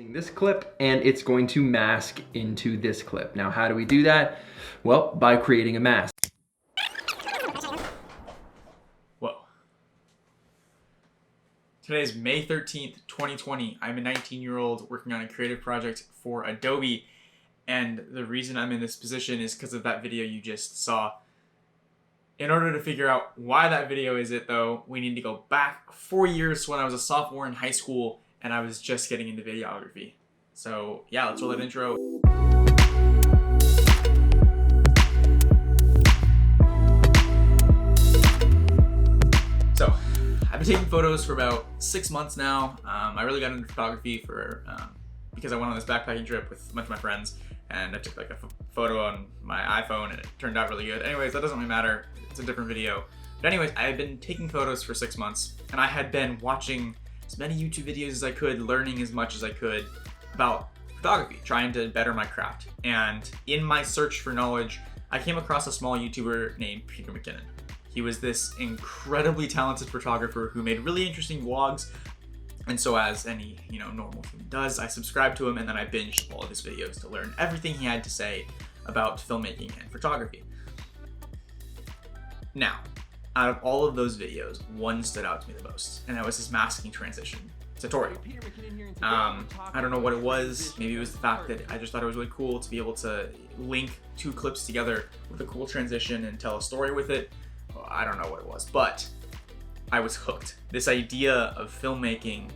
This clip and it's going to mask into this clip. Now, how do we do that? Well, by creating a mask. Whoa. Today is May 13th, 2020. I'm a 19-year-old working on a creative project for Adobe. And the reason I'm in this position is because of that video you just saw. In order to figure out why that video is it though, we need to go back 4 years to when I was a sophomore in high school and I was just getting into videography. So yeah, let's roll that intro. So I've been taking photos for about 6 months now. I really got into photography because I went on this backpacking trip with a bunch of my friends and I took like a photo on my iPhone and it turned out really good. Anyways, that doesn't really matter. It's a different video. But anyways, I had been taking photos for 6 months and I had been watching as many YouTube videos as I could, learning as much as I could about photography, trying to better my craft. And in my search for knowledge, I came across a small YouTuber named Peter Mckinnon. He was this incredibly talented photographer who made really interesting vlogs. And so as any, normal human does, I subscribed to him and then I binged all of his videos to learn everything he had to say about filmmaking and photography. Now, out of all of those videos, one stood out to me the most, and that was his masking transition tutorial. I don't know what it was. Maybe it was the fact that I just thought it was really cool to be able to link two clips together with a cool transition and tell a story with it. I don't know what it was, but I was hooked. This idea of filmmaking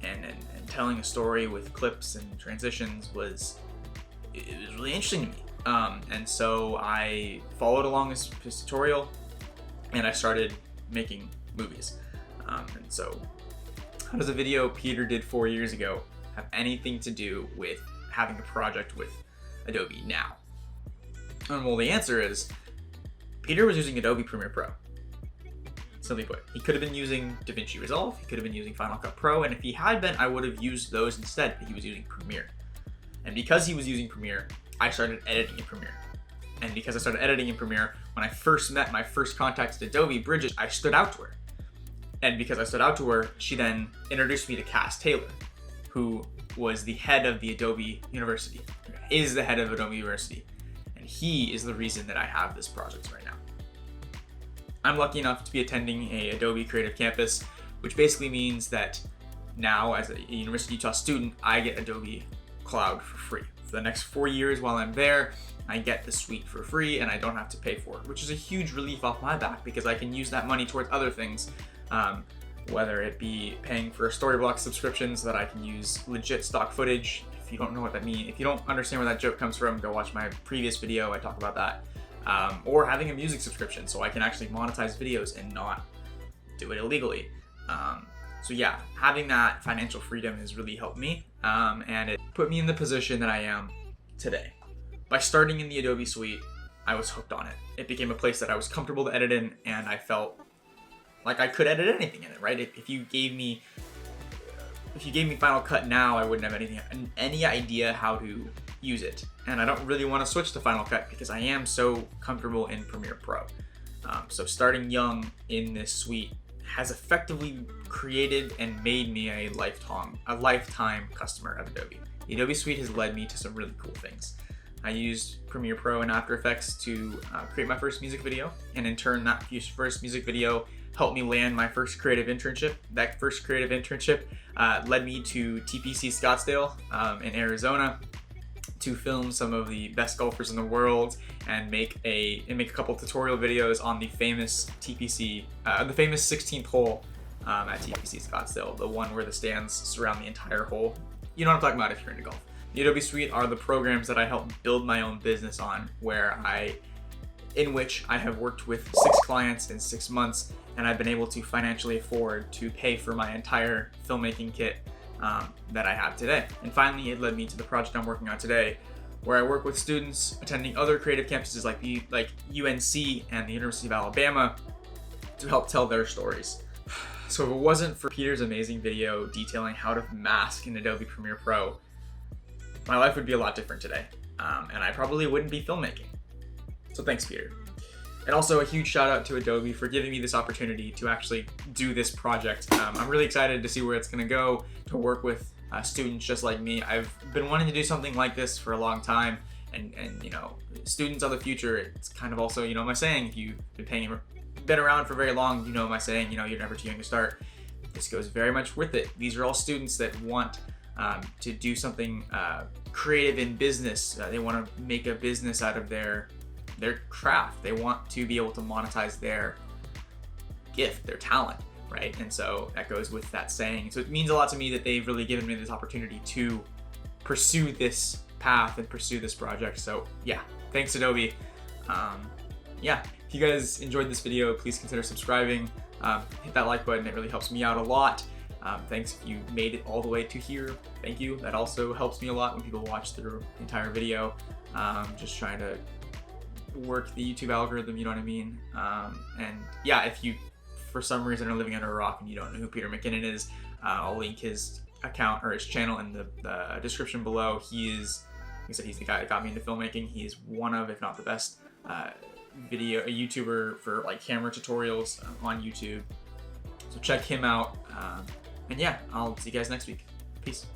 and telling a story with clips and transitions was really interesting to me. And so I followed along his tutorial and I started making movies. And so how does a video Peter did 4 years ago have anything to do with having a project with Adobe now? And well, the answer is Peter was using Adobe Premiere Pro. Simply put, he could have been using DaVinci Resolve, he could have been using Final Cut Pro, and if he had been, I would have used those instead, but he was using Premiere. And because he was using Premiere, I started editing in Premiere. And because I started editing in Premiere, when I first met my first contact at Adobe, Bridget, I stood out to her. And because I stood out to her, she then introduced me to Cass Taylor, who was the head of the Adobe University, is the head of Adobe University. And he is the reason that I have this project right now. I'm lucky enough to be attending a Adobe Creative Campus, which basically means that now as a University of Utah student, I get Adobe Cloud for free. For the next 4 years while I'm there, I get the suite for free and I don't have to pay for it, which is a huge relief off my back because I can use that money towards other things, whether it be paying for a Storyblok subscription so that I can use legit stock footage. If you don't know what that means, if you don't understand where that joke comes from, go watch my previous video, I talk about that. Or having a music subscription so I can actually monetize videos and not do it illegally. So yeah, having that financial freedom has really helped me, and it put me in the position that I am today. By starting in the Adobe suite, I was hooked on it. It became a place that I was comfortable to edit in, and I felt like I could edit anything in it, right? If you gave me Final Cut now, I wouldn't have any idea how to use it. And I don't really want to switch to Final Cut because I am so comfortable in Premiere Pro. So starting young in this suite has effectively created and made me a lifetime customer of Adobe. The Adobe suite has led me to some really cool things. I used Premiere Pro and After Effects to create my first music video, and in turn that first music video helped me land my first creative internship. That first creative internship led me to TPC Scottsdale in Arizona to film some of the best golfers in the world and make a couple tutorial videos on the famous TPC, the famous 16th hole at TPC Scottsdale, the one where the stands surround the entire hole. You know what I'm talking about if you're into golf. The Adobe Suite are the programs that I helped build my own business on, in which I have worked with 6 clients in 6 months, and I've been able to financially afford to pay for my entire filmmaking kit that I have today. And finally, it led me to the project I'm working on today, where I work with students attending other creative campuses like UNC and the University of Alabama to help tell their stories. So if it wasn't for Peter's amazing video detailing how to mask in Adobe Premiere Pro, my life would be a lot different today, and I probably wouldn't be filmmaking. So thanks, Peter. And also a huge shout out to Adobe for giving me this opportunity to actually do this project. I'm really excited to see where it's gonna go, to work with students just like me. I've been wanting to do something like this for a long time, and you know, students are the future. It's kind of also, you know, my saying, if you've been around for very long, you know my saying, you know, you're never too young to start. This goes very much with it. These are all students that want to do something creative in business. They want to make a business out of their craft. They want to be able to monetize their gift, their talent, right? And so that goes with that saying. So it means a lot to me that they've really given me this opportunity to pursue this path and pursue this project. So yeah, thanks Adobe. Yeah, if you guys enjoyed this video, please consider subscribing. Hit that like button, it really helps me out a lot. Thanks if you made it all the way to here. Thank you. That also helps me a lot when people watch through the entire video. Just trying to work the YouTube algorithm, you know what I mean? And yeah, if you for some reason are living under a rock and you don't know who Peter Mckinnon is, I'll link his account or his channel in the description below. He is, like I said, he's the guy that got me into filmmaking. He is one of, if not the best, YouTuber for like camera tutorials on YouTube. So check him out. And yeah, I'll see you guys next week. Peace.